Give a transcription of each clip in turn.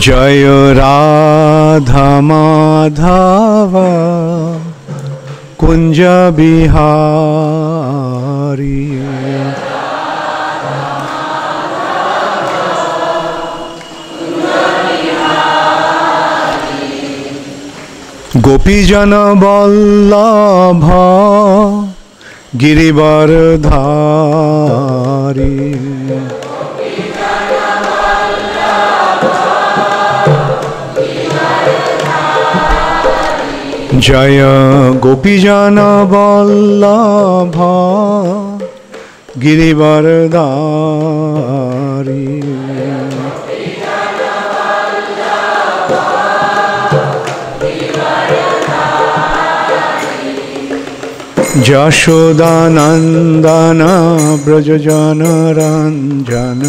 जय राधा माधव कुंज बिहारी। गोपीजन वल्लभ गिरिवरधारी। जय गोपीजन वल्लभ गिरिवरधारी। यशोदानंदन व्रजजनरंजन।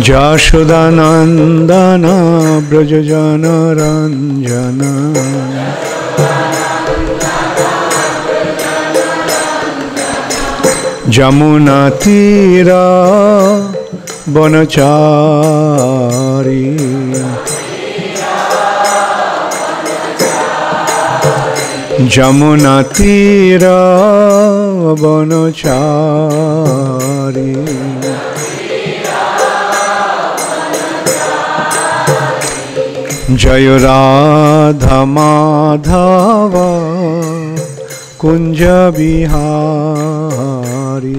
यशोदानंदन व्रजजनरंजन। जमुना तीर वनचारी। जमुना तीर वनचारी। जय राधा माधव कुंज बिहारी।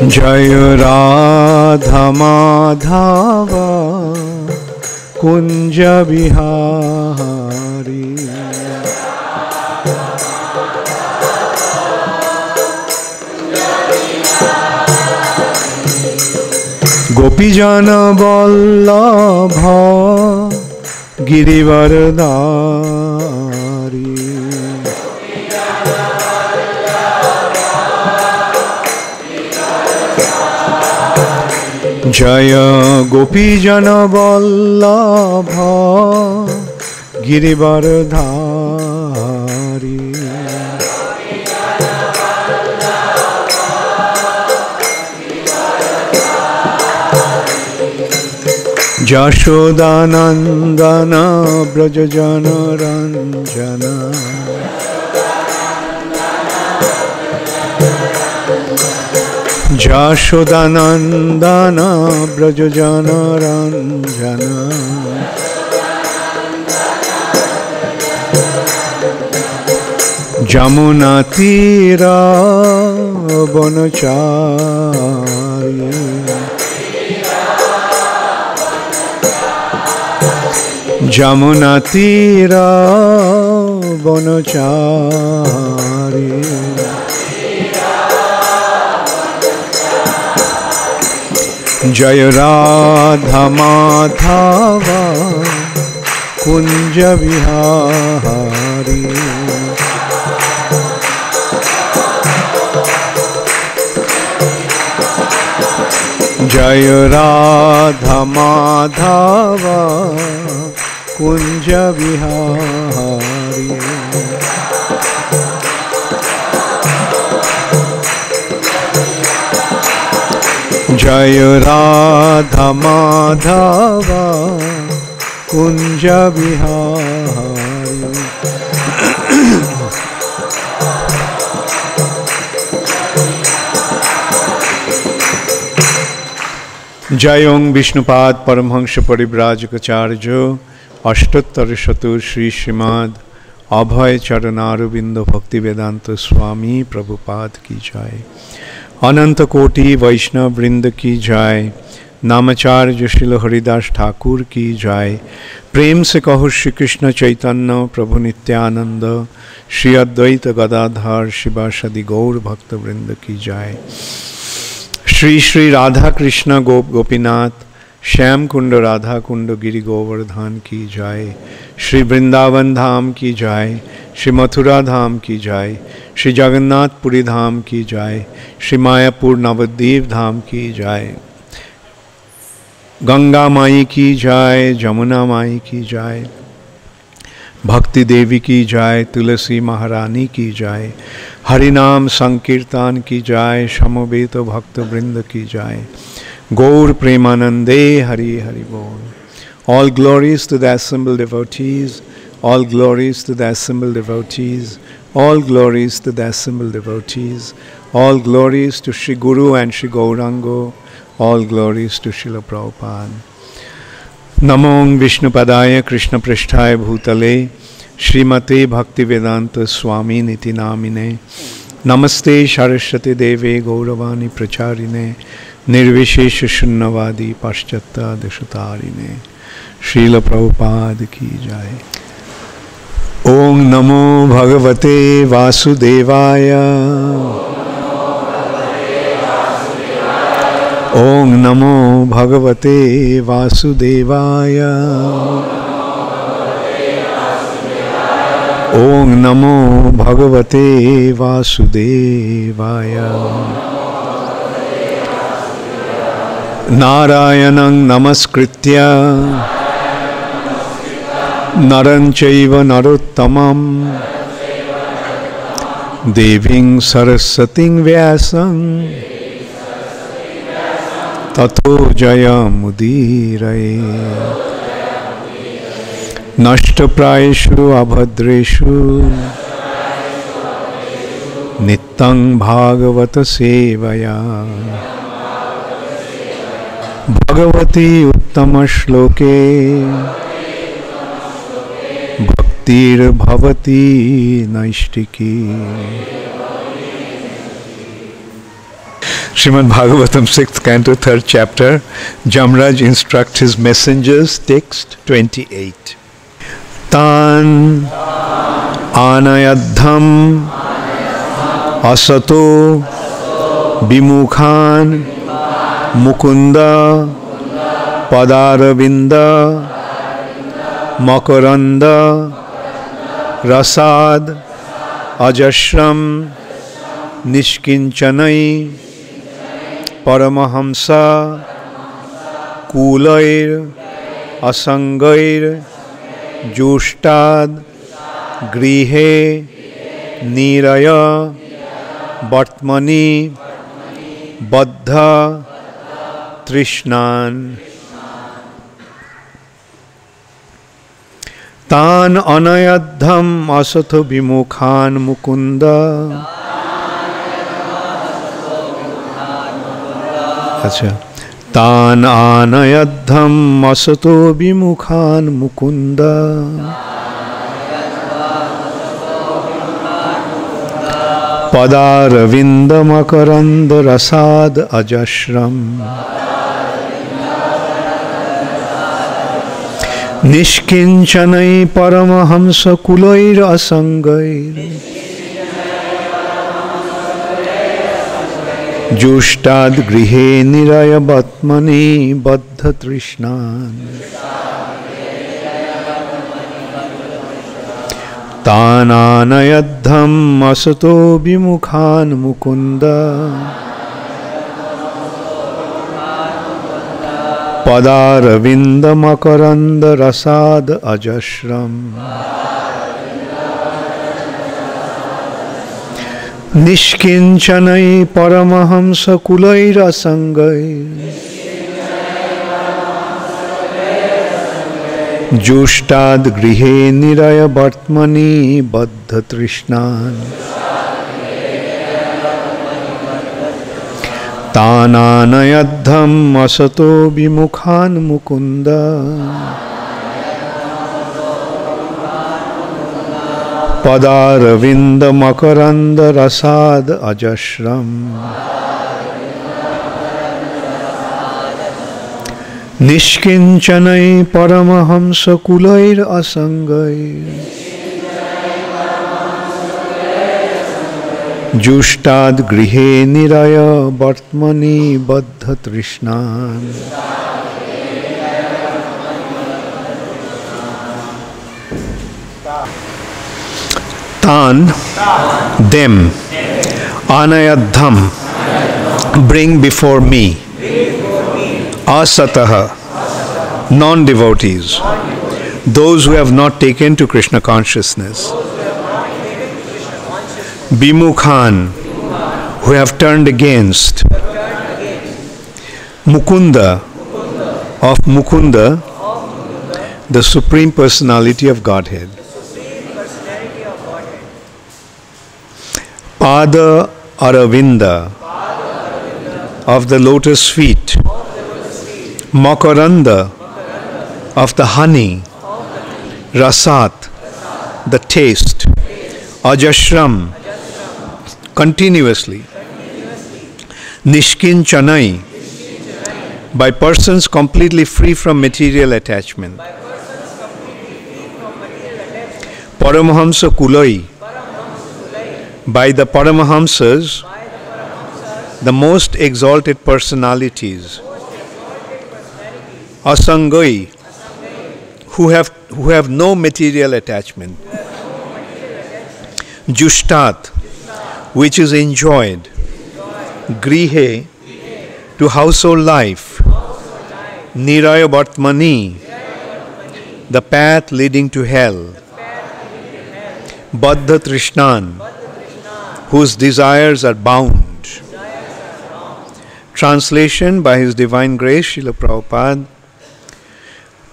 जय राधा माधव कुंज बिहारी। गोपीजन वल्लभ गिरिवरधारी। जय गोपीजन वल्लभ गिरिवरधारी। यशोदानंदन व्रजजनरंजन। यशोदानंदन व्रजजनरंजन। जमुना तीर वनचारी। जमुना तीर वनचारी। जय राधा माधव कुंज बिहारी। जय राधा माधव कुंज बिहारी। जय राधा माधव कुंज बिहारी। जय ओं विष्णुपाद परमहंस परिव्राजकाचार्य अष्टोत्तर शतुर श्री श्रीमद अभय चरणारविंद भक्ति वेदांत स्वामी प्रभुपाद की जय। अनंत कोटि वैष्णव वृंद की जय। नामाचार्य श्रील हरिदास ठाकुर की जय। प्रेम से कहो श्री कृष्ण चैतन्य प्रभु नित्यानंद श्री अद्वैत गदाधर शिवासदि गौर भक्त वृंद की जय। श्री श्री राधा कृष्ण गोप गोपीनाथ श्याम कुंड राधा कुंड गिरि गोवर्धन की जय। श्री वृंदावन धाम की जय। श्री मथुरा धाम की जय। श्री जगन्नाथपुरी धाम की जय। श्री मायापुर नवद्वीप धाम की जय। गंगा माई की जय। जमुना माई की जय। भक्ति देवी की जय, तुलसी महारानी की जय, हरिनाम संकीर्तन की जय, समवेत भक्त वृंद की जय, गौर प्रेमानंदे हरि हरि बोल. All glories to the assembled devotees, all glories to the assembled devotees, all glories to the assembled devotees, all glories to Shri Guru and Shri Gaurango, all glories to Srila Prabhupada. Namo Vishnu Padaya Krishna Prishthaya Bhutale Srimate Bhakti Vedanta Swami Niti Namine Namaste Saraswati Deve Gauravani Pracharine Nirvishesha Shunnavadi Paschata Deshutarine Srila Prabhupada Ki Jai. Om Namo Bhagavate Vasudevaya. Om Namo Bhagavate Vasudevaya. Om Namo Bhagavate Vasudevaya. Narayanam Namaskritya Naran Chaiva Narottamam Deving Sarasating Vyasam Tato Jaya Mudiraye Nashta Prayeshu Abhadreshu Nittang Bhagavata Sevaya Bhagavati Uttama Shloke Bhaktir Bhavati Naishtiki. Srimad Bhagavatam, 6th Canto, 3rd Chapter. Yamaraj instructs his messengers. Text 28. Tan ānayadhvam asato vimukhān Mukunda pādāravinda-makaranda-rasād ajasram niṣkiñcanaiḥ paramahaṁsa-kulair asaṅgair juṣṭād gṛhe niraya-vartmani baddha-tṛṣṇān. Tan ānayadhvam asato vimukhān Mukunda. अच्छा. Tan ānayadhvam asato vimukhān Mukunda. pādāravinda-makaranda-rasād ajasram. niṣkiñcanaiḥ paramahaṁsa-kulair asaṅgair. juṣṭād gṛhe niraya-vartmani baddha-tṛṣṇān. Tan ānayadhvam asato vimukhān Mukunda. pādāravinda-makaranda-rasād ajasram. niṣkiñcanaiḥ paramahaṁsa-kulair asaṅgair. juṣṭād gṛhe niraya-vartmani baddha-tṛṣṇān. Tan ānayadhvam asato vimukhān Mukunda. pādāravinda-makaranda-rasād ajasram. niṣkiñcanaiḥ paramahaṁsa-kulair asaṅgair. juṣṭād gṛhe niraya-vartmani baddha-tṛṣṇān. Tan, them, ānayadhvam, bring before me, asataḥ, non-devotees, those who have not taken to Kṛṣṇa consciousness, vimukhān, who have turned against, Mukunda, of Mukunda, the Supreme Personality of Godhead, pādāravinda, of the lotus feet, makaranda, of the honey, rasād, the taste, ajasram, continuously, niṣkiñcanaiḥ, by persons completely free from material attachment, paramahaṁsa-kulair, by the paramahamsas, the most exalted personalities, asaṅgair, who have no material attachment, juṣṭād, which is enjoyed, gṛhe, to household life, niraya-vartmani, the path leading to hell, baddha-tṛṣṇān, whose desires are bound. Translation by His Divine Grace, Srila Prabhupada.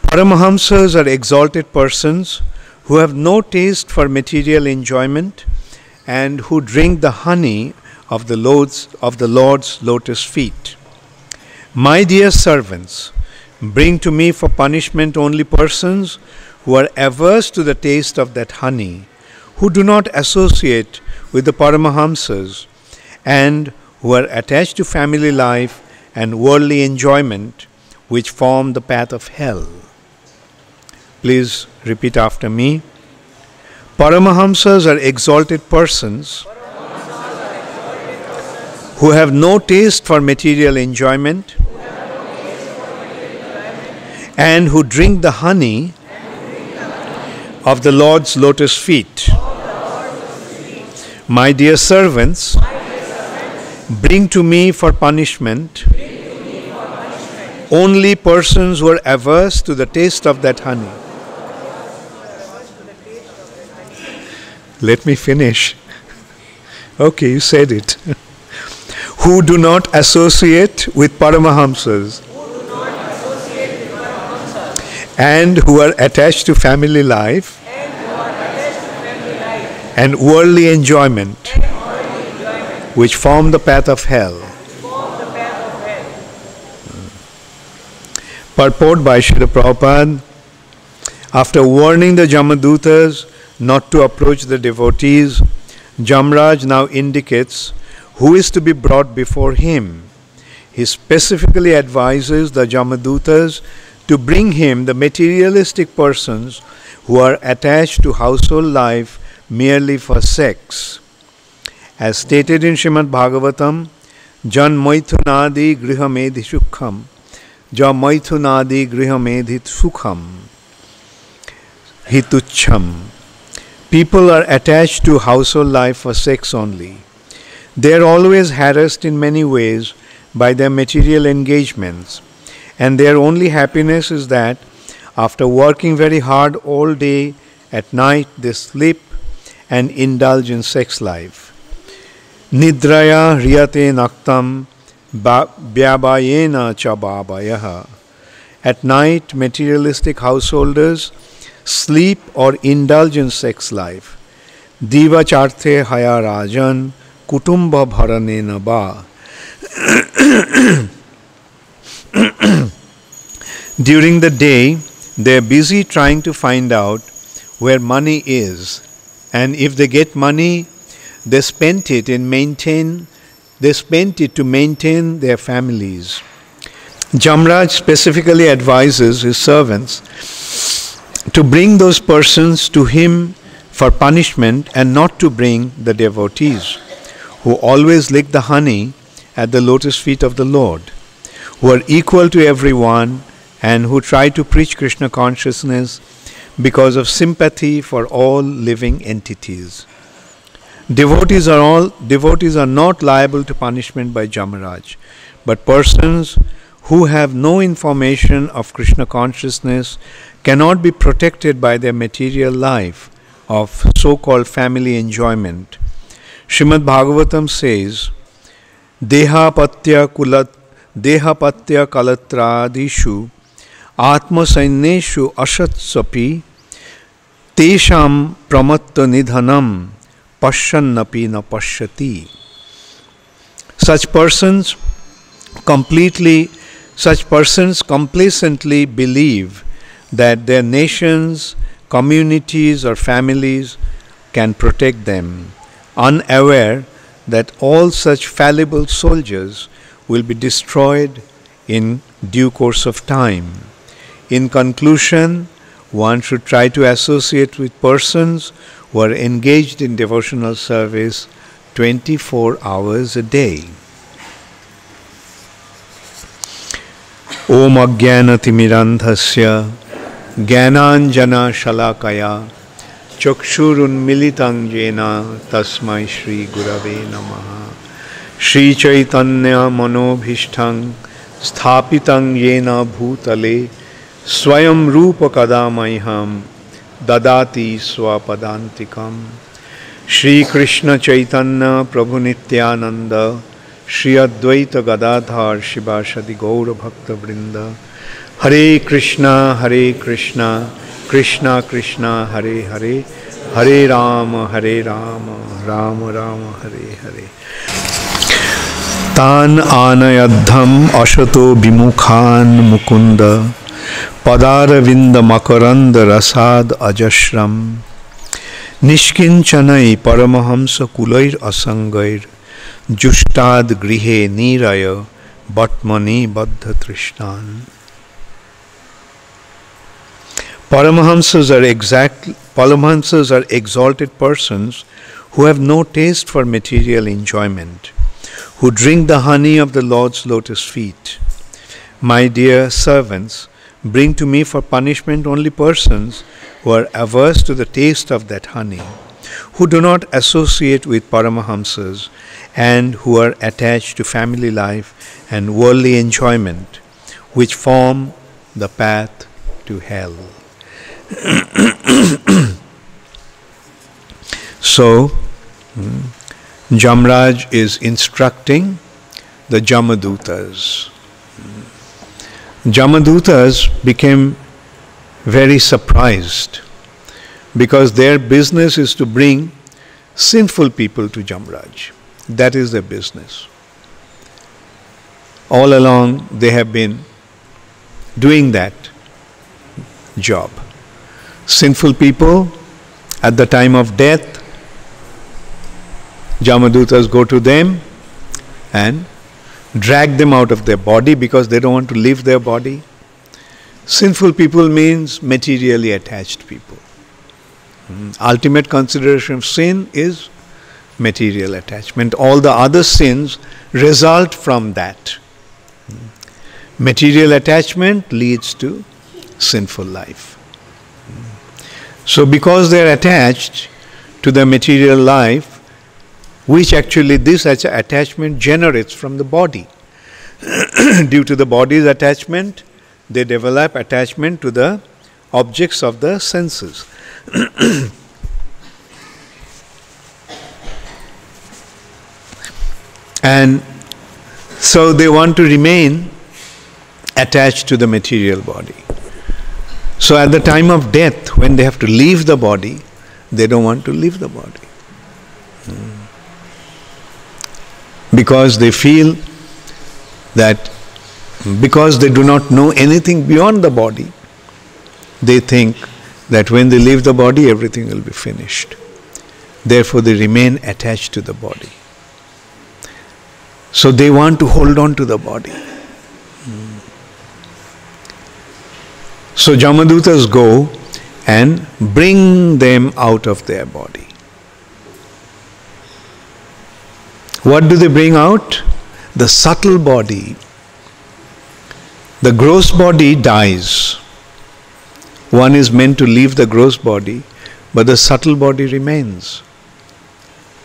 Paramahamsas are exalted persons who have no taste for material enjoyment and who drink the honey of the Lord's lotus feet. My dear servants, bring to me for punishment only persons who are averse to the taste of that honey, who do not associate with the paramahamsas, and who are attached to family life and worldly enjoyment, which form the path of hell. Please repeat after me. Paramahamsas are exalted persons who have no taste for material enjoyment and who drink the honey of the Lord's lotus feet. My dear servants, bring to me for punishment only persons who are averse to the taste of that honey. Let me finish. Okay, you said it. Who do not associate with paramahamsas and who are attached to family life and worldly enjoyment, which form the path of hell. Purport by Srila Prabhupada. After warning the Jamadutas not to approach the devotees, Yamaraj now indicates who is to be brought before him. He specifically advises the Jamadutas to bring him the materialistic persons who are attached to household life merely for sex. As stated in Srimad Bhagavatam, Jan maithunadi grihamedhi sukham, ja maithunadi grihamedhi sukham, hituchham. People are attached to household life for sex only. They are always harassed in many ways by their material engagements, and their only happiness is that after working very hard all day, at night they sleep and indulge in sex life. Nidraya riyate naktam vyabayena cha bhabayaha. At night, materialistic householders sleep or indulge in sex life. Diva charte haya rajan kutumba bharanena ba. During the day, they are busy trying to find out where money is, and if they get money, they spend it to maintain their families. Yamaraj specifically advises his servants to bring those persons to him for punishment and not to bring the devotees, who always lick the honey at the lotus feet of the Lord, who are equal to everyone and who try to preach Kṛṣṇa consciousness because of sympathy for all living entities. Devotees are not liable to punishment by Yamaraj, but persons who have no information of Krishna consciousness cannot be protected by their material life of so-called family enjoyment. Srimad Bhagavatam says, Dehapatya kalatradishu atmasaineshu asatsapi tesham pramatta nidhanam pashyannapi na pashyati. Such persons complacently believe that their nations, communities or families can protect them, unaware that all such fallible soldiers will be destroyed in due course of time. In conclusion, one should try to associate with persons who are engaged in devotional service 24 hours a day. Om Ajnana-timirandhasya Jnananjana Shalakaya Chakshurunmilitang Jena Tasmai Shri Gurave Namaha. Shri Chaitanya Manobhishthang Sthapitang Yena Bhutale Swayam Rupa Kadamaiham Dadati Swapadantikam. Shri Krishna Chaitanya Prabhu Nityananda Shri Advaita Gadadhar Shivasadi Gaura Bhakta Vrinda. Hare Krishna, Krishna Krishna, Hare Hare, Hare Rama, Rama Rama, Hare Hare. Tan ānayadhvam asato vimukhān Mukunda, pādāravinda-makaranda-rasād ajasram, niṣkiñcanaiḥ paramahaṁsa-kulair asaṅgair, juṣṭād gṛhe niraya-vartmani baddha-tṛṣṇān. Paramahamsas are exalted persons who have no taste for material enjoyment, who drink the honey of the Lord's lotus feet. My dear servants, bring to me for punishment only persons who are averse to the taste of that honey, who do not associate with Paramahamsas, and who are attached to family life and worldly enjoyment, which form the path to hell. So, Yamaraj is instructing the Jamadutas. Jamadutas became very surprised because their business is to bring sinful people to Yamaraj. That is their business. All along they have been doing that job. Sinful people, at the time of death, Jamadutas go to them and drag them out of their body because they don't want to leave their body. Sinful people means materially attached people. Ultimate consideration of sin is material attachment. All the other sins result from that. Material attachment leads to sinful life. So because they are attached to the material life, which actually this attachment generates from the body. Due to the body's attachment, they develop attachment to the objects of the senses. And so they want to remain attached to the material body. So at the time of death, when they have to leave the body, they don't want to leave the body. Because they feel that because they do not know anything beyond the body, they think that when they leave the body, everything will be finished. Therefore, they remain attached to the body. So they want to hold on to the body. So Jamadutas go and bring them out of their body. What do they bring out? The subtle body. The gross body dies. One is meant to leave the gross body, but the subtle body remains.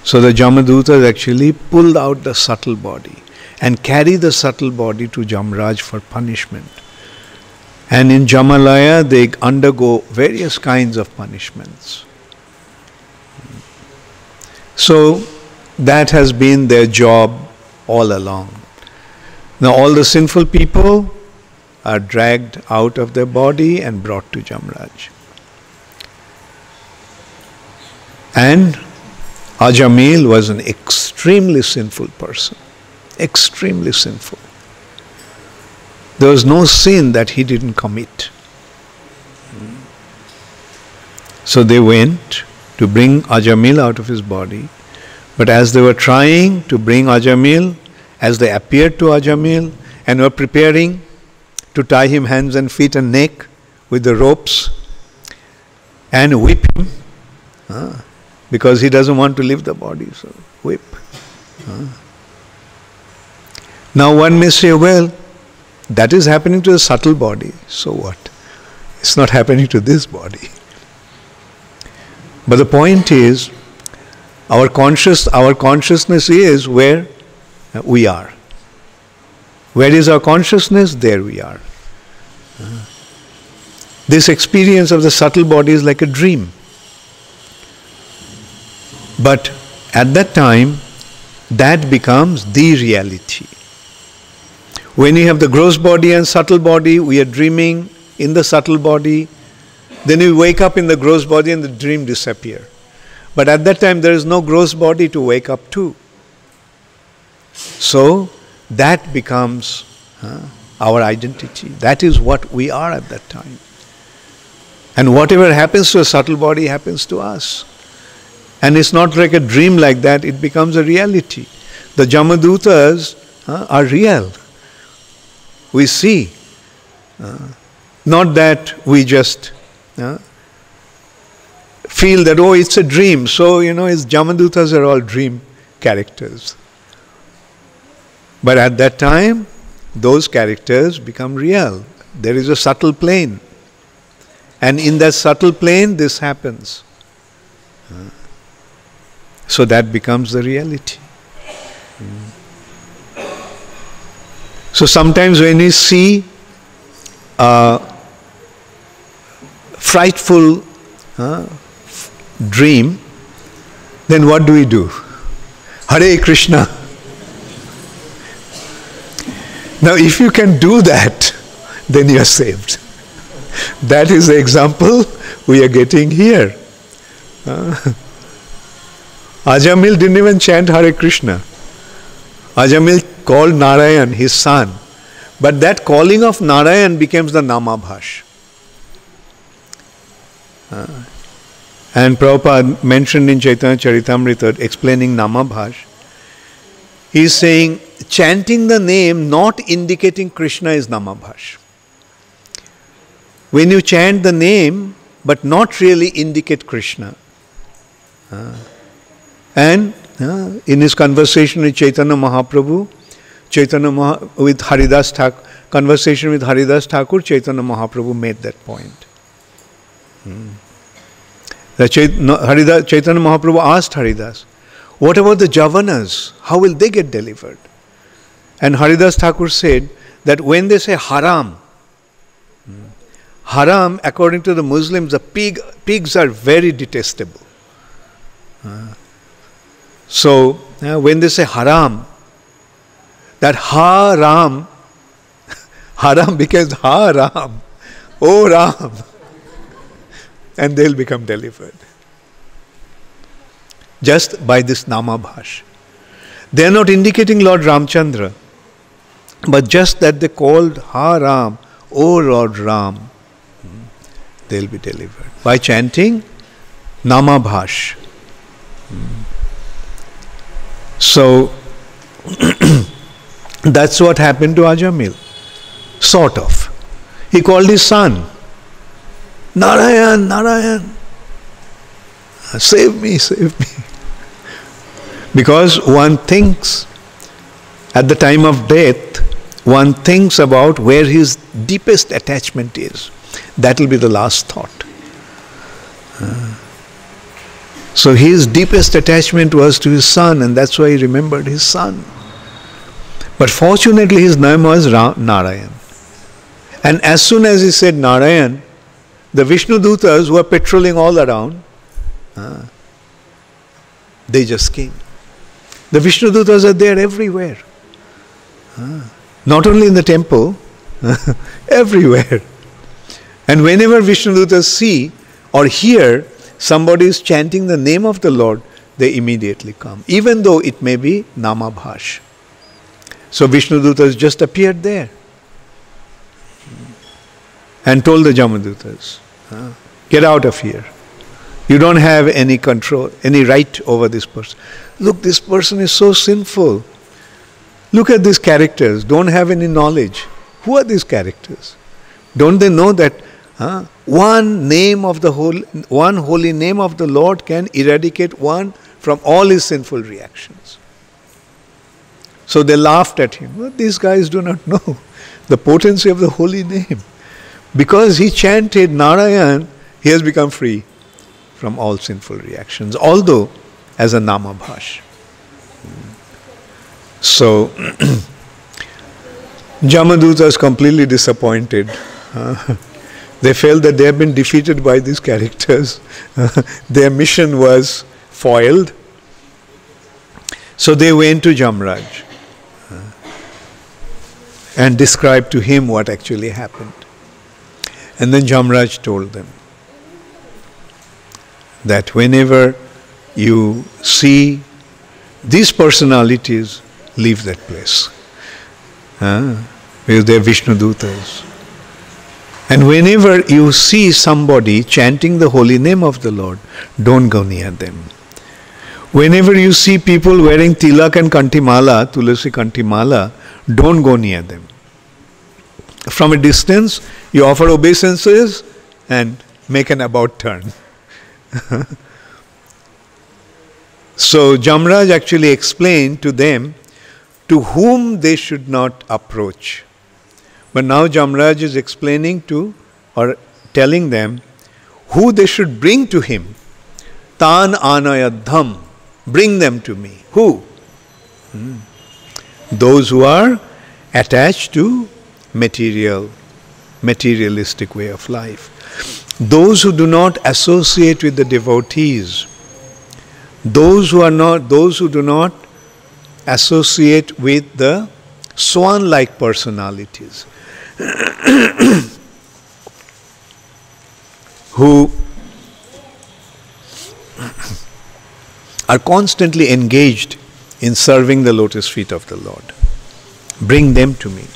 So the Jamadutas actually pulled out the subtle body and carry the subtle body to Yamaraj for punishment. And in Yamalaya they undergo various kinds of punishments. So that has been their job all along. Now all the sinful people are dragged out of their body and brought to Yamaraj. And Ajamil was an extremely sinful person. Extremely sinful. There was no sin that he didn't commit. So they went to bring Ajamil out of his body. But as they were trying to bring Ajamil, as they appeared to Ajamil and were preparing to tie him hands and feet and neck with the ropes and whip him, because he doesn't want to leave the body, so whip. Now one may say, well, that is happening to the subtle body, so what? It's not happening to this body. But the point is, our consciousness is where we are. Where is our consciousness? There we are. This experience of the subtle body is like a dream. But at that time, that becomes the reality. When you have the gross body and subtle body, we are dreaming in the subtle body. Then we wake up in the gross body and the dream disappears. But at that time, there is no gross body to wake up to. So that becomes our identity. That is what we are at that time. And whatever happens to a subtle body happens to us. And it's not like a dream like that, it becomes a reality. The Jamadutas are real. We see. Not that we just feel that, oh, it's a dream. So, his Jamadutas are all dream characters. But at that time, those characters become real. There is a subtle plane. And in that subtle plane, this happens. So that becomes the reality. So sometimes when we see a frightful dream, then what do we do? Hare Krishna. Now if you can do that, then you are saved. That is the example we are getting here. Ajamil didn't even chant Hare Krishna. Ajamil called Narayan, his son. But that calling of Narayan becomes the Namabhash. And Prabhupada mentioned in Chaitanya Charitamrita, explaining Namabhash, he is saying, chanting the name not indicating Krishna is Namabhash. When you chant the name, but not really indicate Krishna. And in his conversation with Chaitanya Mahaprabhu, with Haridas Thakur, conversation with Haridas Thakur, Chaitanya Mahaprabhu made that point. Chaitanya Mahaprabhu asked Haridas, what about the Javanas? How will they get delivered? And Haridas Thakur said that when they say haram, haram, according to the Muslims, the pigs are very detestable. So, when they say haram, that haram, haram becomes haram, oh Ram, and they'll become delivered. Just by this Namabhash. They are not indicating Lord Ramchandra, but just that they called Ram, oh Lord Ram, they'll be delivered. By chanting Namabhash. So, that's what happened to Ajamil. Sort of. He called his son, Narayan, Narayan, save me, save me. Because one thinks, at the time of death, one thinks about where his deepest attachment is. That will be the last thought. So his deepest attachment was to his son, and that's why he remembered his son. But fortunately his name was Narayan. And as soon as he said Narayan, the Vishnu Dutas who were patrolling all around, they just came. The Vishnu Dutas are there everywhere. Not only in the temple, everywhere. And whenever Vishnu Dutas see or hear somebody is chanting the name of the Lord, they immediately come, even though it may be Namabhash. So Vishnu Dutas just appeared there and told the Jamadutas, get out of here. You don't have any control, any right over this person. Look, this person is so sinful. Look at these characters, don't have any knowledge. Who are these characters? Don't they know that one holy name of the Lord can eradicate one from all his sinful reactions? So they laughed at him. Well, these guys do not know the potency of the holy name. Because he chanted Narayan, he has become free from all sinful reactions, although as a Namabhash. So Jamaduta is completely disappointed. They felt that they have been defeated by these characters. Their mission was foiled. So they went to Yamaraj and described to him what actually happened. And then Yamaraj told them that whenever you see these personalities, leave that place. Because they are Vishnu Dutas. And whenever you see somebody chanting the holy name of the Lord, don't go near them. Whenever you see people wearing tilak and kantimala, tulasi kantimala, don't go near them. From a distance, you offer obeisances and make an about turn. So Yamaraj actually explained to them to whom they should not approach. But now Yamaraj is explaining to or telling them who they should bring to him. Tan ānayadhvam, bring them to me. Who? Those who are attached to materialistic way of life. Those who do not associate with the devotees. Those who do not associate with the swan-like personalities. Who are constantly engaged in serving the lotus feet of the Lord. Bring them to me.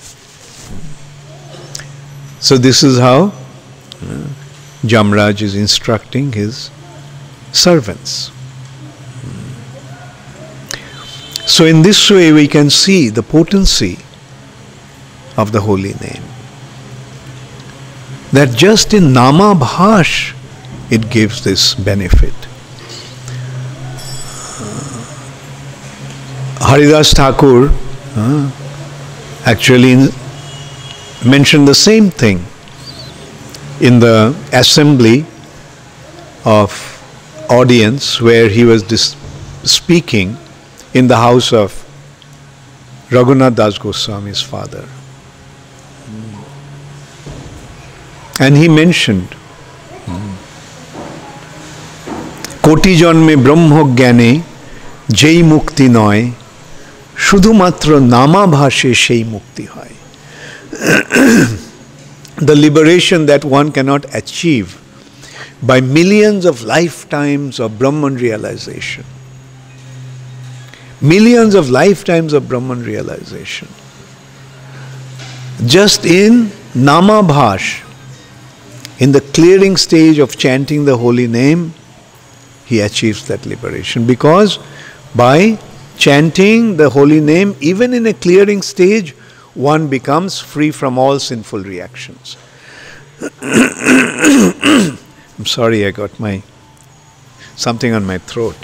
So this is how Yamaraj is instructing his servants. So in this way we can see the potency of the holy name. That just in Namabhash it gives this benefit. Haridas Thakur actually mentioned the same thing in the assembly of audience where he was speaking in the house of Raghunath Das Goswami's father. And he mentioned Koti janme brahmo gyane jei mukti noy shudhumatra namabhashe shei mukti hoy. The liberation that one cannot achieve by millions of lifetimes of Brahman realization. Millions of lifetimes of Brahman realization. Just in Namabhash, in the clearing stage of chanting the holy name, he achieves that liberation. Because by chanting the holy name, even in a clearing stage, one becomes free from all sinful reactions. I'm sorry, I got something on my throat.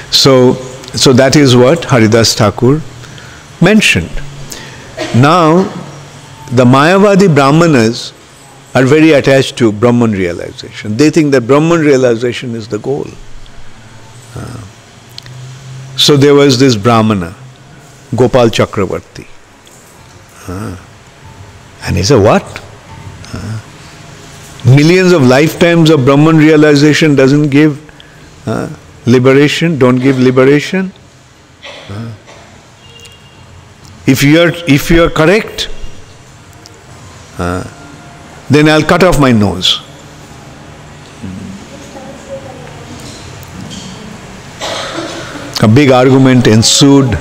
So that is what Haridas Thakur mentioned. Now, the Mayavadi Brahmanas, are very attached to Brahman realization. They think that Brahman realization is the goal. So there was this Brahmana, Gopal Chakravarti. And he said, what? Millions of lifetimes of Brahman realization doesn't give liberation, don't give liberation. If you are correct, then I'll cut off my nose. A big argument ensued,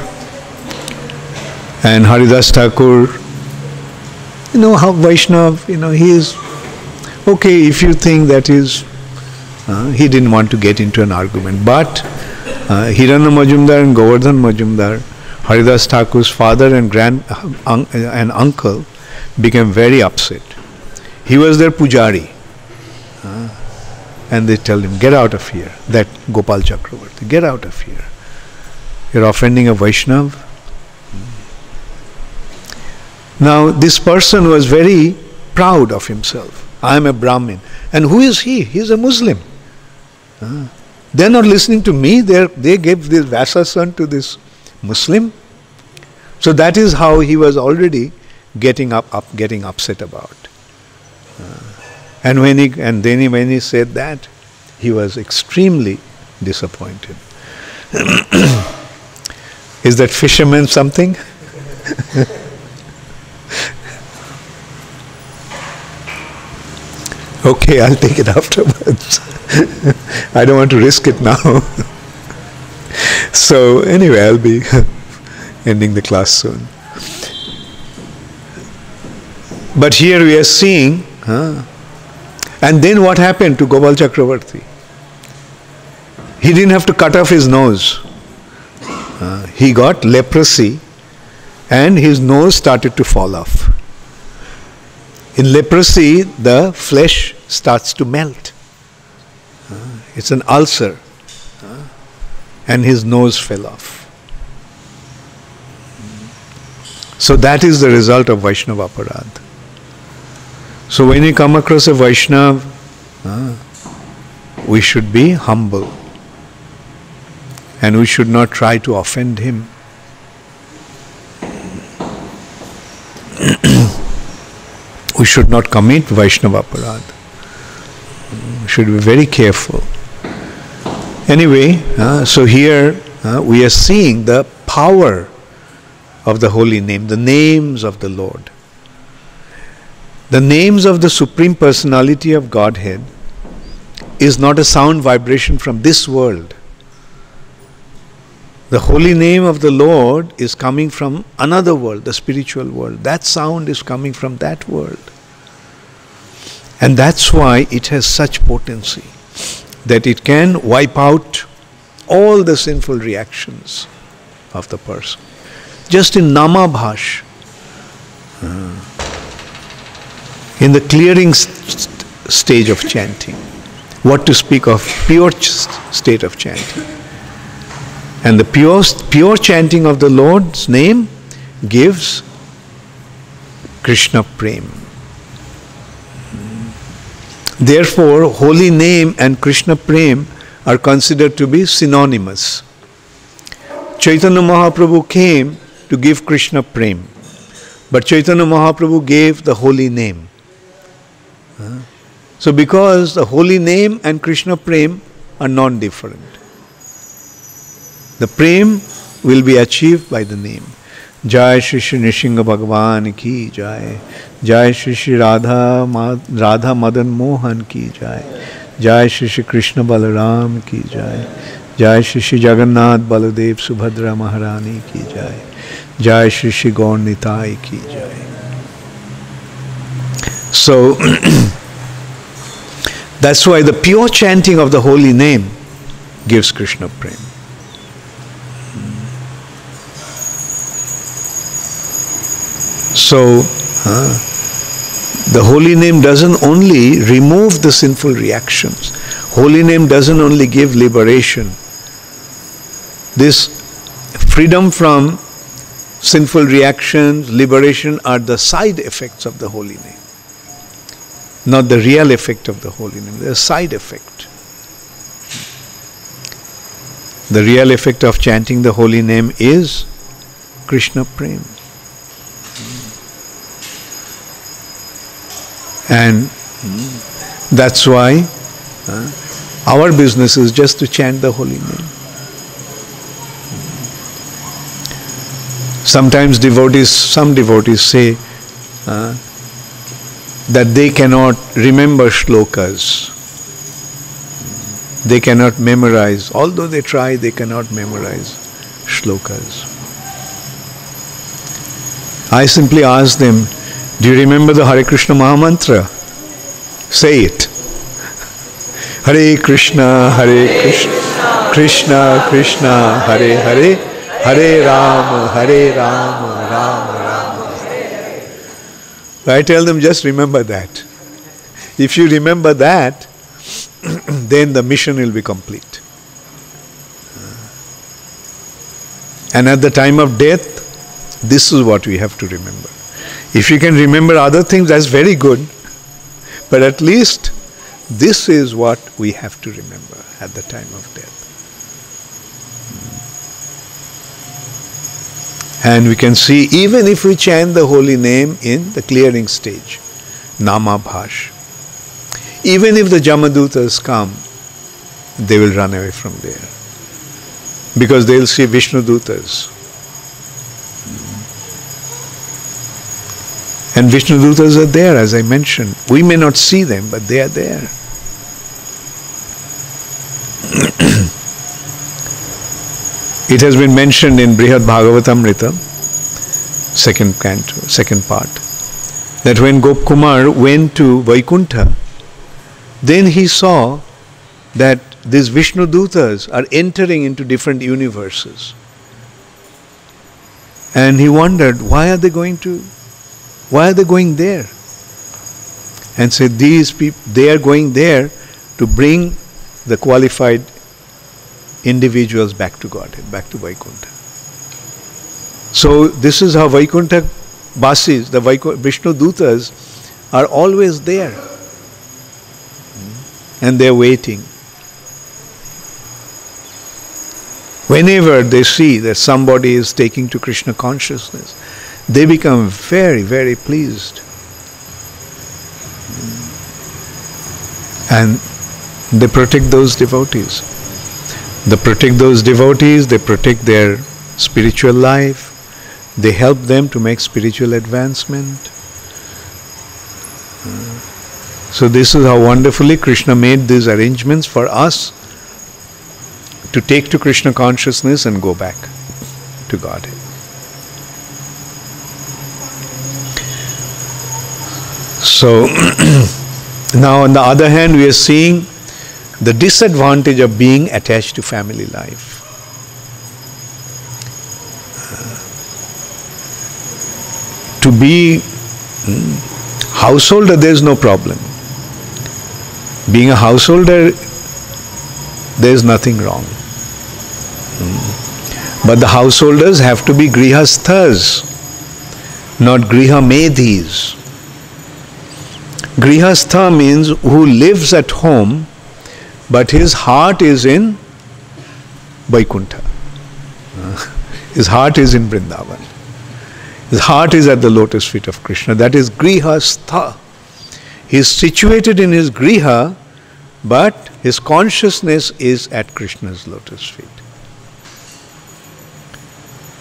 and Haridas Thakur, you know how Vaishnav, he is okay if you think that is, he didn't want to get into an argument. But Hiranya Majumdar and Govardhan Majumdar, Haridas Thakur's father and uncle, became very upset. He was their pujari. And they tell him, get out of here, that Gopal Chakravarti, get out of here. You're offending a Vaishnav. Now this person was very proud of himself. I am a Brahmin. And who is he? He is a Muslim. They're not listening to me. They gave this Vasa-san to this Muslim. So that is how he was already getting upset about. And when he said that, he was extremely disappointed. Is that fisherman something? Okay, I'll take it afterwards. I don't want to risk it now. So anyway, I'll be ending the class soon. But here we are seeing, and then what happened to Gopal Chakravarti? He didn't have to cut off his nose. He got leprosy and his nose started to fall off. In leprosy, the flesh starts to melt. It's an ulcer. And his nose fell off. So that is the result of Vaishnava aparadha. So when you come across a Vaishnava, we should be humble. And we should not try to offend him. We should not commit Vaishnava aparadha. We should be very careful. Anyway, so here we are seeing the power of the holy name, the names of the Lord. The names of the Supreme Personality of Godhead is not a sound vibration from this world. The holy name of the Lord is coming from another world, the spiritual world. That sound is coming from that world. And that's why it has such potency, that it can wipe out all the sinful reactions of the person. Just in Namabhash, in the clearing stage of chanting, what to speak of pure state of chanting. And the pure chanting of the Lord's name gives Kṛṣṇa Prem. Therefore, holy name and Kṛṣṇa Prem are considered to be synonymous. Chaitanya Mahaprabhu came to give Kṛṣṇa Prem, but Chaitanya Mahaprabhu gave the holy name. So because the holy name and Kṛṣṇa Prem are non-different, the Prem will be achieved by the name. Jai Shri Shri Nrsimha Bhagavan ki Jai. Jai Shri Shri Radha Madan Mohan ki Jai. Jai Shri Shri Krishna Balaram ki Jai. Jai Shri Shri Jagannath Baladev Subhadra Maharani ki Jai. Jai Shri Shri Gaur Nitai ki Jai. So that's why the pure chanting of the holy name gives Kṛṣṇa Prem. So, the holy name doesn't only remove the sinful reactions. Holy name doesn't only give liberation. This freedom from sinful reactions, liberation are the side effects of the holy name. not the real effect of the holy name. There's a side effect. The real effect of chanting the holy name is Krishna Prem. And that's why our business is just to chant the holy name. Sometimes some devotees say that they cannot remember shlokas. They cannot memorize. Although they try, they cannot memorize shlokas. I simply ask them, do you remember the Hare Krishna Mahamantra? Say it. Hare Krishna, Krishna Krishna, Hare Hare, Hare Rama, Rama Rama, Hare Hare. I tell them, just remember that. If you remember that, then the mission will be complete. And at the time of death, this is what we have to remember. If you can remember other things, that's very good. But at least this is what we have to remember at the time of death. And we can see, even if we chant the holy name in the clearing stage, Namabhash, even if the Jamadutas come, they will run away from there. Because they will see Vishnu Dutas. And Vishnu Dutas are there, as I mentioned. We may not see them, but they are there. It has been mentioned in Brihad Bhagavatamrita, second canto, second part, that when Gopkumar went to Vaikuntha, then he saw that these Vishnu Dutas are entering into different universes. And he wondered, why are they going there? And said, these people, they are going there to bring the qualified individuals back to Godhead, back to Vaikuntha. So this is how Vaikuntha Basis, the Vishnu Dutas, are always there. And they are waiting. Whenever they see that somebody is taking to Krishna consciousness, they become very, very pleased. And they protect those devotees. They protect those devotees, they protect their spiritual life, they help them to make spiritual advancement. So this is how wonderfully Krishna made these arrangements for us to take to Krishna consciousness and go back to Godhead. So now on the other hand, we are seeing the disadvantage of being attached to family life. To be householder, there is no problem. Being a householder, there is nothing wrong. But the householders have to be grihasthas, not grihamedhis. Grihastha means who lives at home, but his heart is in Vaikuntha. His heart is in Vrindavan. His heart is at the lotus feet of Krishna. That is grihastha. He is situated in his griha, but his consciousness is at Krishna's lotus feet.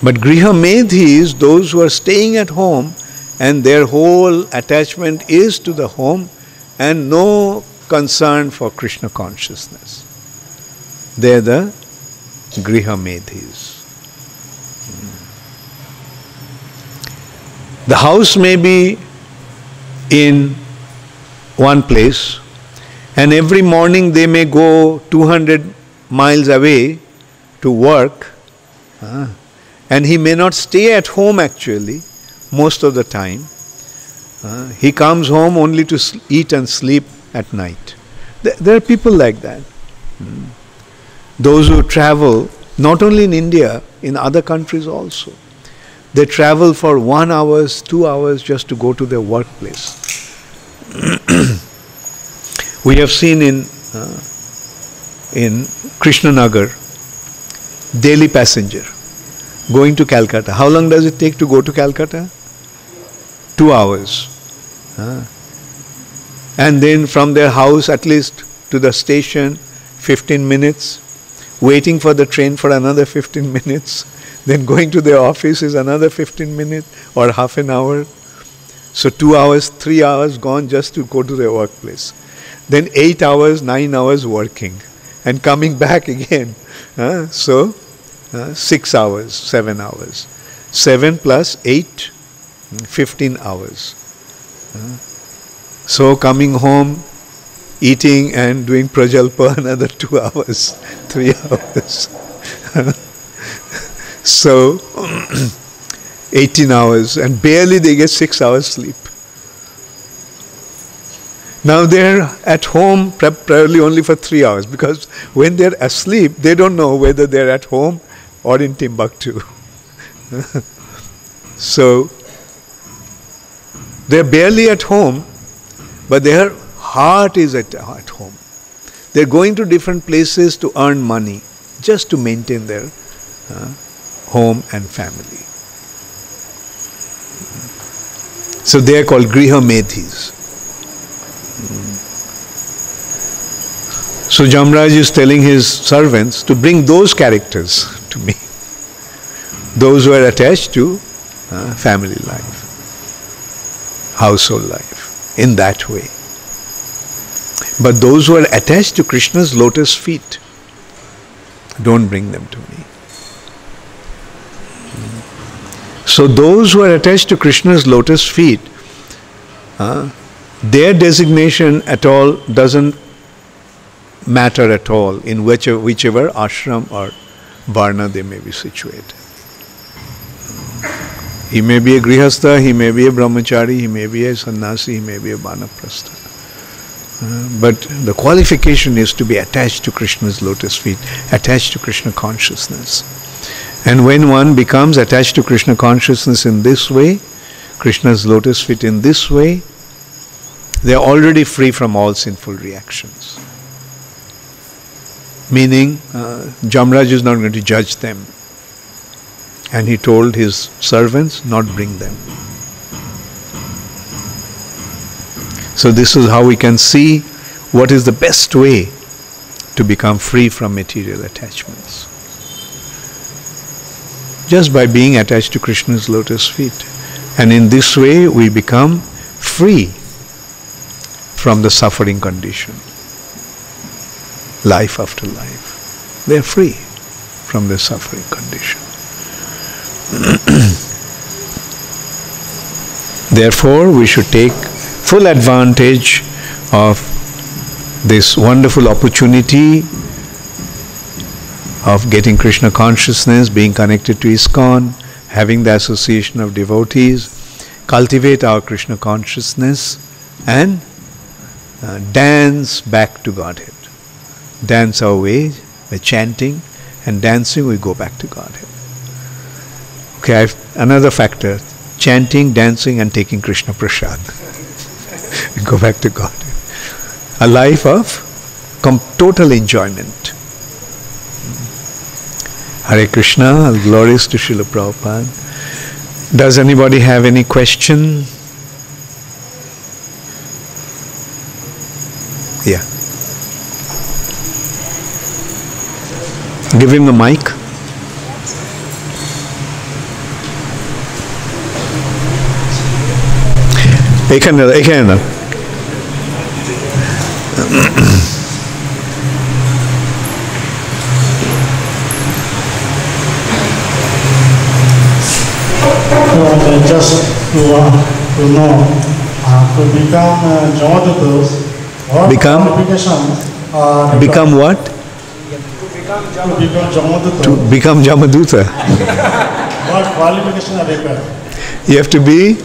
But grihamedhis, those who are staying at home and their whole attachment is to the home and no concern for Krishna consciousness. They are the grihamedhis. The house may be in one place, and every morning they may go 200 miles away to work, and he may not stay at home actually most of the time. He comes home only to eat and sleep at night. There are people like that. Those who travel, not only in India, in other countries also. They travel for 1 hour, 2 hours just to go to their workplace. We have seen in Krishnanagar, daily passenger going to Calcutta. How long does it take to go to Calcutta? 2 hours. And then from their house at least to the station, 15 minutes. Waiting for the train for another 15 minutes. Then going to their office is another 15 minutes or half an hour. So 2 hours, 3 hours gone just to go to their workplace. Then 8 hours, 9 hours working and coming back again. So 6 hours, 7 hours. 7 plus 8, 15 hours. So coming home, eating and doing prajalpa another 2 hours, 3 hours. So 18 hours, and barely they get 6 hours sleep. Now they're at home probably only for 3 hours, because when they're asleep, they don't know whether they're at home or in Timbuktu. So they're barely at home, but their heart is at home. They're going to different places to earn money, just to maintain their home and family. So they are called gṛhe. So Yamaraj is telling his servants to bring those characters to me. Those who are attached to family life, household life, in that way. But those who are attached to Krishna's lotus feet, don't bring them to me. So those who are attached to Krishna's lotus feet, their designation at all doesn't matter at all in whichever ashram or varna they may be situated. He may be a grihastha, he may be a brahmachari, he may be a sannyasi, he may be a vanaprastha. But the qualification is to be attached to Krishna's lotus feet, attached to Krishna consciousness. And when one becomes attached to Krishna consciousness in this way, Krishna's lotus feet in this way, they are already free from all sinful reactions. Meaning, Yamaraj is not going to judge them. And he told his servants not bring them. So this is how we can see what is the best way to become free from material attachments. Just by being attached to Krishna's lotus feet. And in this way we become free from the suffering condition. Life after life. They are free from the suffering condition. Therefore, we should take full advantage of this wonderful opportunity of getting Krishna consciousness, being connected to ISKCON, having the association of devotees, cultivate our Krishna consciousness and dance back to Godhead. Dance our way by chanting, and dancing we go back to Godhead. Okay, another factor, chanting, dancing and taking Krishna prasad. We go back to Godhead. A life of total enjoyment. Hare Krishna, all glories to Srila Prabhupada. Does anybody have any question? Yeah. Give him the mic. এখানে just to know, to become Jamadutas, what qualifications are become what? To become Jamaduta. To become Jamaduta. What qualifications are required? You have to be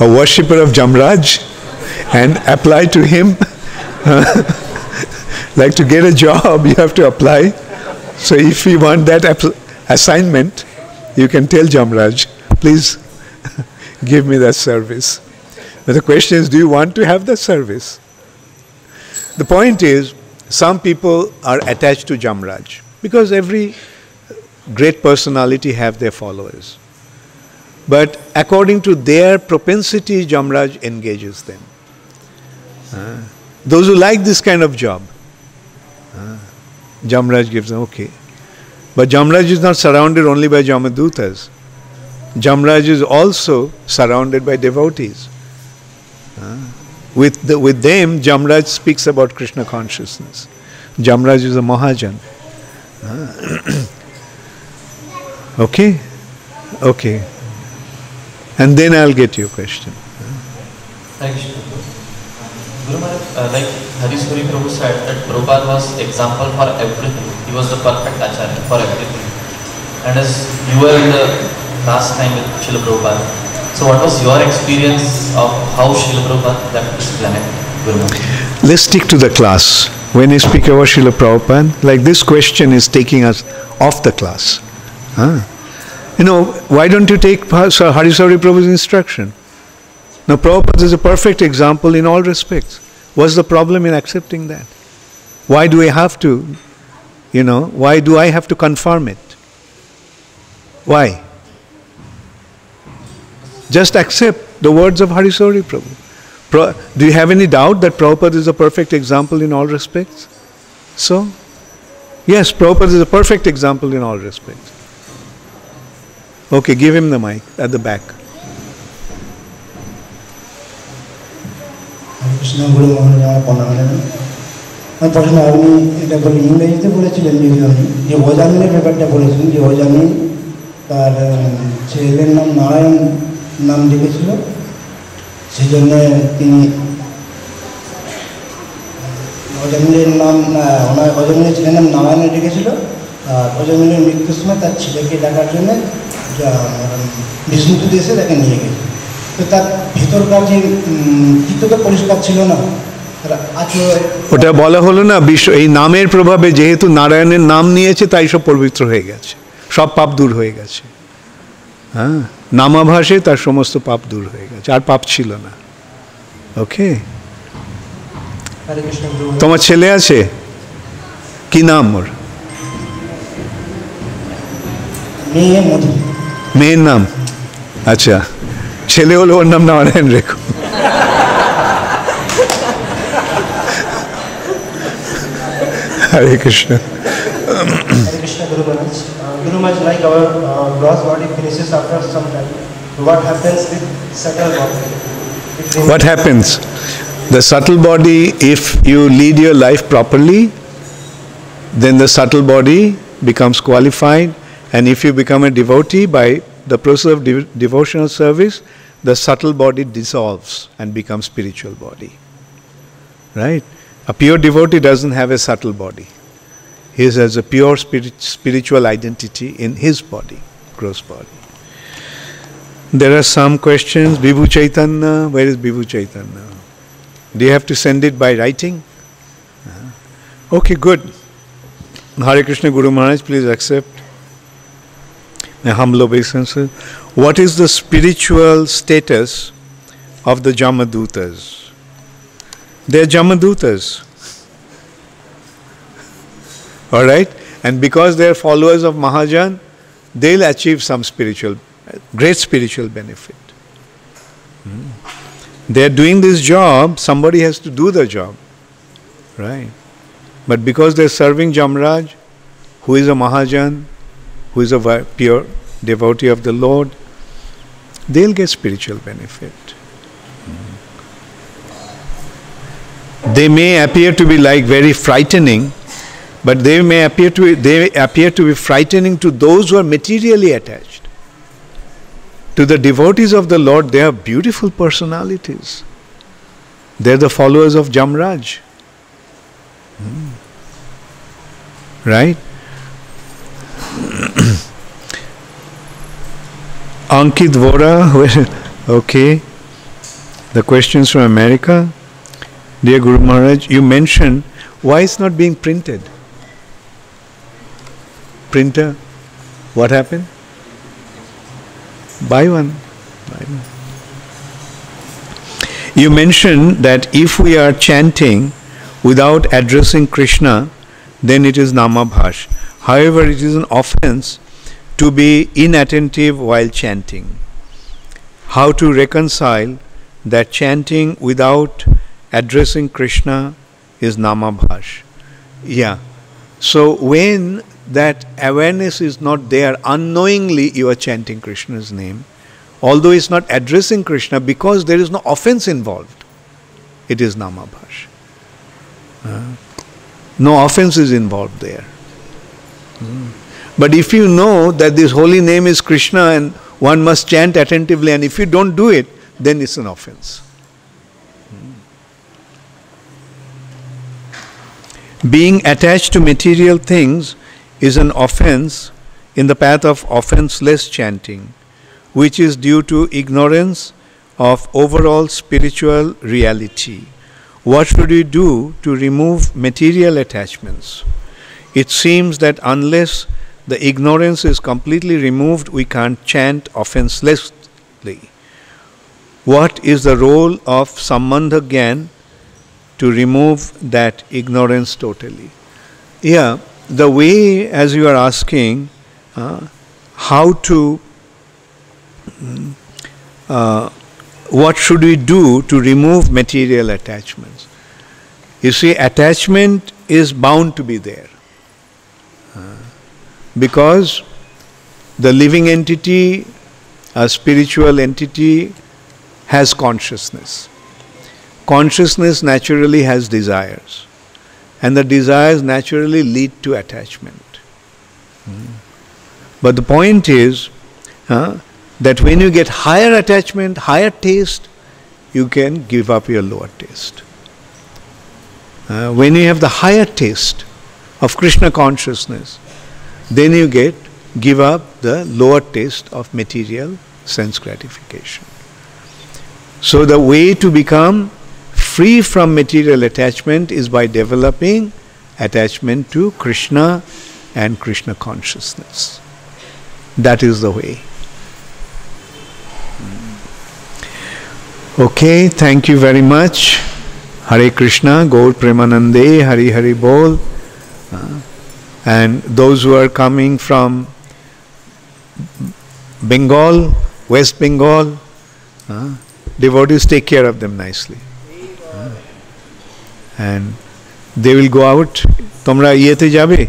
a worshipper of Yamaraj and apply to him. Like to get a job, you have to apply. So if you want that assignment, you can tell Yamaraj, please give me that service. But the question is, do you want to have the service? The point is, some people are attached to Yamaraj because every great personality have their followers. But according to their propensity, Yamaraj engages them. Those who like this kind of job, Yamaraj gives them, okay. But Yamaraj is not surrounded only by Yamadutas. Yamaraj is also surrounded by devotees. With them, Yamaraj speaks about Kṛṣṇa consciousness. Yamaraj is a Mahajan. Okay? Okay. And then I'll get your question. Thank you. Guru Maharaj, like Hariswari Prabhu said, that Prabhupada was example for everything. He was the perfect acharya for everything. And as you were in the last time with Srila Prabhupada, so what was your experience of how Srila Prabhupada left this planet, Guru Maharaj? Let's stick to the class. When you speak about Srila Prabhupada, like this question is taking us off the class. You know, why don't you take Hariswari Prabhu's instruction? Now, Prabhupada is a perfect example in all respects. What's the problem in accepting that? Why do I have to, why do I have to confirm it? Why? Just accept the words of Hariswari Prabhu. Do you have any doubt that Prabhupada is a perfect example in all respects? So, yes, Prabhupada is a perfect example in all respects. Okay, give him the mic at the back. Kṛṣṇa Guru Maharaj পনামেন আমি প্রশ্ন আপনি এটা বলে ইংরেজিতে বলেছিলেন যে অজামিনের ব্যাপারটা বলেছিলেন যে অজামিন তার ছেলের নাম নারায়ণ নাম লিখেছিল সেই জন্য তিনি অজামিনের নাম অজামিনের ছেলের নাম নারায়ণ লিখেছিল আর অজামিনের মৃত্যুর সময় তার ছেলেকে ডাকার জন্য বিষ্ণু দেশে তাকে নিয়ে গেছে তো তার ভিতরকার যে চিত্তটা পরিষ্কার ছিল না ওটা বলা হলো না এই নামের প্রভাবে যেহেতু নারায়ণের নাম নিয়েছে তাই সব পবিত্র হয়ে গেছে সব পাপ দূর হয়ে গেছে নামাভাসে তার সমস্ত পাপ দূর হয়ে গেছে আর পাপ ছিল না ওকে তোমার ছেলে আছে কি নাম ওর মেয়ের নাম আচ্ছা ছেলে হলো ওর নাম নারায়ণ রেখো Hare Krishna. Hare Krishna, Guru Maharaj. Guru Maharaj, like our gross body finishes after some time. What happens with subtle body? What happens? The subtle body, if you lead your life properly, then the subtle body becomes qualified, and if you become a devotee by the process of devotional service, the subtle body dissolves and becomes spiritual body. Right? A pure devotee doesn't have a subtle body. He has a pure spiritual identity in his body, gross body. There are some questions. Vibhu Chaitanya, where is Vibhu Chaitanya? Do you have to send it by writing? Okay, good. Hare Krishna Guru Maharaj, please accept my humble obeisances. What is the spiritual status of the Jamadutas? They are Jamadutas. Alright? And because they are followers of Mahajan, they'll achieve some great spiritual benefit. They are doing this job, somebody has to do the job. Right? But because they are serving Yamaraj, who is a Mahajan, who is a pure devotee of the Lord, they'll get spiritual benefit. They may appear to be like very frightening, but they appear to be frightening to those who are materially attached. To the devotees of the Lord, they are beautiful personalities. They are the followers of Yamaraj. Right? Ankit Vora, okay. The questions from America. Dear Guru Maharaj, you mentioned why it's not being printed. Printer, what happened? Buy one. You mentioned that if we are chanting without addressing Krishna, then it is namabhash. However, it is an offense to be inattentive while chanting. How to reconcile that chanting without addressing Krishna is namabhash? Yeah. So when that awareness is not there, unknowingly you are chanting Krishna's name, although it's not addressing Krishna, because there is no offense involved, it is namabhash. No offense is involved there. But if you know that this holy name is Krishna and one must chant attentively, and if you don't do it, then it's an offense. Being attached to material things is an offense in the path of offenseless chanting, which is due to ignorance of overall spiritual reality. What should we do to remove material attachments? It seems that unless the ignorance is completely removed, we can't chant offenselessly. What is the role of sambandha gyan to remove that ignorance totally? Yeah, the way, as you are asking, how to, what should we do to remove material attachments? You see, attachment is bound to be there. Because the living entity, a spiritual entity, has consciousness. Consciousness naturally has desires, and the desires naturally lead to attachment. But the point is that when you get higher attachment, higher taste, you can give up your lower taste. When you have the higher taste of Krishna consciousness, then you give up the lower taste of material sense gratification. So the way to become free from material attachment is by developing attachment to Krishna and Krishna consciousness. That is the way. Okay, thank you very much. Hare Krishna, Gaur Premanande, Hari Hari Bol. And those who are coming from Bengal, West Bengal, devotees take care of them nicely. And they will go out. তোমরা ইয়েতে যাবে,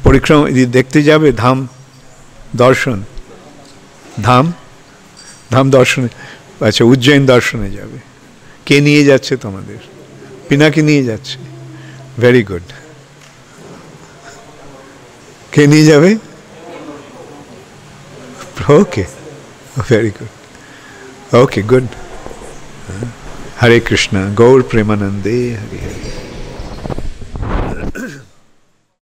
পরিক্রমা দেখতে যাবে, ধাম দর্শন, ধাম দর্শনে, আচ্ছা উজ্জয়ন দর্শনে যাবে। কে নিয়ে যাচ্ছে তোমাদের? পিনাকি নিয়ে যাচ্ছে। Very good. কে নিয়ে যাবে? ওকে, ভেরি গুড। ওকে, good. Hare Krishna, Gaur Premanande, Hare Hare.